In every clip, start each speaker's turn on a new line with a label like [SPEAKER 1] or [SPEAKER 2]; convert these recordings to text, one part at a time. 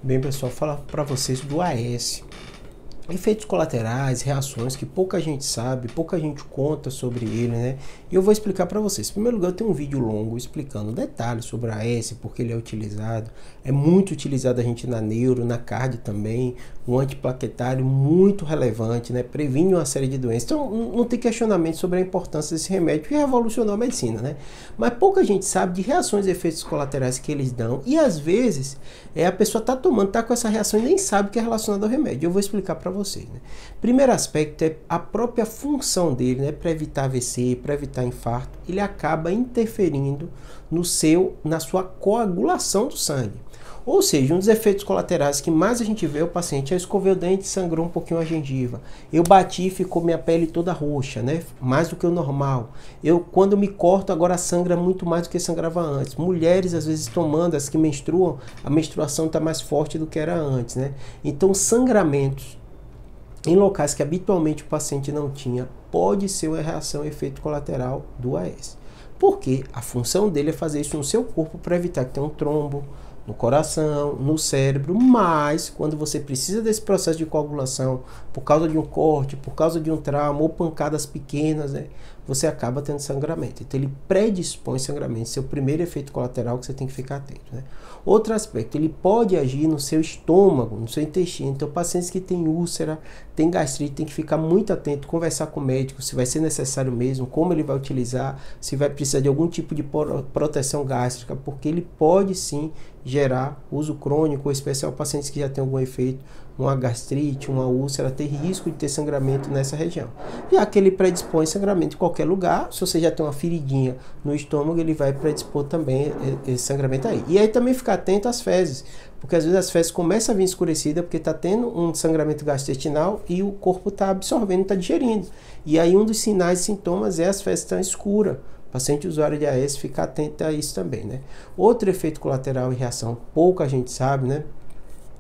[SPEAKER 1] Bem, pessoal, falar para vocês do AS. Efeitos colaterais, reações que pouca gente sabe, pouca gente conta sobre ele, né? E eu vou explicar para vocês. Em primeiro lugar, eu tenho um vídeo longo explicando detalhes sobre o AS, porque ele é utilizado. É muito utilizado a gente na neuro, na cardio também. Um antiplaquetário muito relevante, né? Previne uma série de doenças. Então, não tem questionamento sobre a importância desse remédio, que revolucionou a medicina, né? Mas pouca gente sabe de reações e efeitos colaterais que eles dão. E às vezes, a pessoa tá tomando, tá com essa reação e nem sabe que é relacionado ao remédio. Eu vou explicar para vocês, né? Primeiro aspecto é a própria função dele, né? Para evitar AVC, para evitar infarto, ele acaba interferindo na sua coagulação do sangue. Ou seja, um dos efeitos colaterais que mais a gente vê é o paciente, eu escovei o dente, sangrou um pouquinho a gengiva, eu bati e ficou minha pele toda roxa, né? Mais do que o normal. Quando me corto, agora sangra muito mais do que sangrava antes. Mulheres, às vezes, tomando, as que menstruam, a menstruação está mais forte do que era antes, né? Então, sangramentos em locais que habitualmente o paciente não tinha, pode ser uma reação efeito colateral do AS. Porque a função dele é fazer isso no seu corpo para evitar que tenha um trombo no coração, no cérebro, mas quando você precisa desse processo de coagulação por causa de um corte, por causa de um trauma ou pancadas pequenas, né, você acaba tendo sangramento. Então ele predispõe sangramento. Esse é o primeiro efeito colateral que você tem que ficar atento, né? Outro aspecto, ele pode agir no seu estômago, no seu intestino. Então pacientes que têm úlcera, têm gastrite, tem que ficar muito atento, conversar com o médico se vai ser necessário mesmo, como ele vai utilizar, se vai precisar de algum tipo de proteção gástrica, porque ele pode sim gerar uso crônico, ou especial pacientes que já têm algum efeito, uma gastrite, uma úlcera, tem risco de ter sangramento nessa região. Já que ele predispõe sangramento em qualquer lugar, se você já tem uma feridinha no estômago, ele vai predispor também esse sangramento aí. E aí também ficar atento às fezes, porque às vezes as fezes começam a vir escurecida porque está tendo um sangramento gastrointestinal e o corpo está absorvendo, está digerindo. E aí um dos sinais e sintomas é as fezes estão escuras. Paciente usuário de AS fica atento a isso também, né? Outro efeito colateral e reação, pouca gente sabe, né?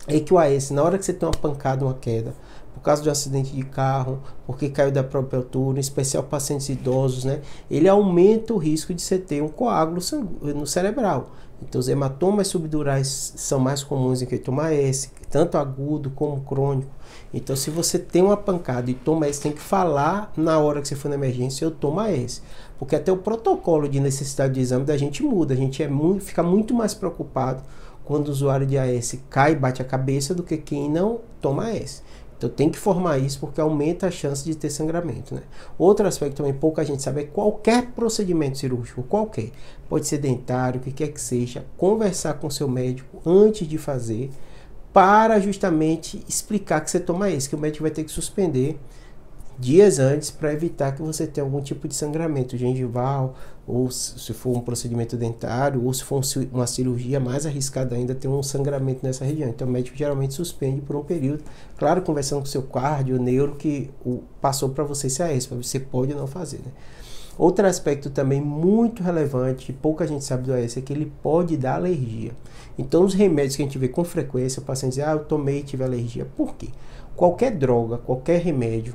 [SPEAKER 1] É que o AS, na hora que você tem uma pancada, uma queda, por causa de um acidente de carro, porque caiu da própria altura, em especial pacientes idosos, né? Ele aumenta o risco de você ter um coágulo no cerebral. Então os hematomas subdurais são mais comuns em quem toma AS, tanto agudo como crônico. Então se você tem uma pancada e toma AS, tem que falar na hora que você for na emergência, eu tomo AS. Porque até o protocolo de necessidade de exame da gente muda, a gente fica muito mais preocupado quando o usuário de AS cai e bate a cabeça do que quem não toma AS. Então tem que formar isso porque aumenta a chance de ter sangramento, né? Outro aspecto também pouca gente sabe é qualquer procedimento cirúrgico, qualquer, pode ser dentário, o que quer que seja, conversar com seu médico antes de fazer para justamente explicar que você toma AS, que o médico vai ter que suspender dias antes para evitar que você tenha algum tipo de sangramento gengival, ou se for um procedimento dentário, ou se for uma cirurgia mais arriscada ainda, ter um sangramento nessa região. Então o médico geralmente suspende por um período, claro, conversando com o seu cardio, neuro, que passou para você se é esse, para você pode ou não fazer, né? Outro aspecto também muito relevante, que pouca gente sabe do AS, é que ele pode dar alergia. Então os remédios que a gente vê com frequência, o paciente diz, eu tomei e tive alergia. Por quê? Qualquer droga, qualquer remédio,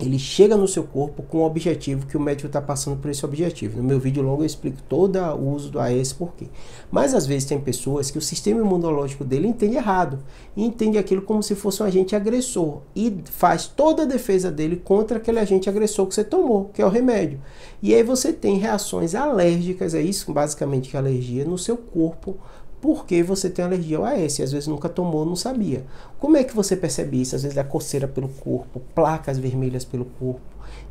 [SPEAKER 1] ele chega no seu corpo com o objetivo que o médico está passando por esse objetivo. No meu vídeo longo eu explico todo o uso do AS por quê. Mas às vezes tem pessoas que o sistema imunológico dele entende errado. E entende aquilo como se fosse um agente agressor. E faz toda a defesa dele contra aquele agente agressor que você tomou, que é o remédio. E aí você tem reações alérgicas, é isso basicamente que é alergia, no seu corpo, porque você tem alergia ao AS, e às vezes nunca tomou, não sabia. Como é que você percebe isso? Às vezes dá coceira pelo corpo, placas vermelhas pelo corpo,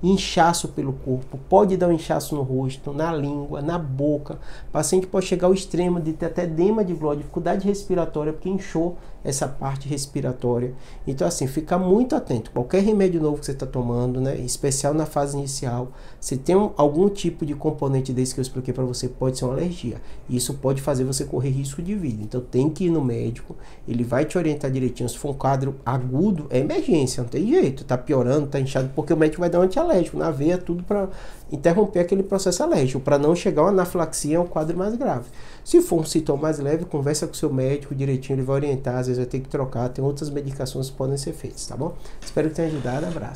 [SPEAKER 1] inchaço pelo corpo, pode dar um inchaço no rosto, na língua, na boca. O paciente pode chegar ao extremo de ter até edema de glódula, dificuldade respiratória, porque inchou essa parte respiratória. Então assim, fica muito atento. Qualquer remédio novo que você está tomando, né, em especial na fase inicial, se tem algum tipo de componente desse que eu expliquei para você, pode ser uma alergia. Isso pode fazer você correr risco de vida. Então tem que ir no médico, ele vai te orientar direitinho. Se for um quadro agudo, é emergência, não tem jeito. Tá piorando, tá inchado, porque o médico vai dar um antialérgico na veia, tudo para interromper aquele processo alérgico, para não chegar a uma anafilaxia, um quadro mais grave. Se for um sintoma mais leve, conversa com o seu médico direitinho, ele vai orientar, às vezes vai ter que trocar, tem outras medicações que podem ser feitas, tá bom? Espero que tenha ajudado, abraço.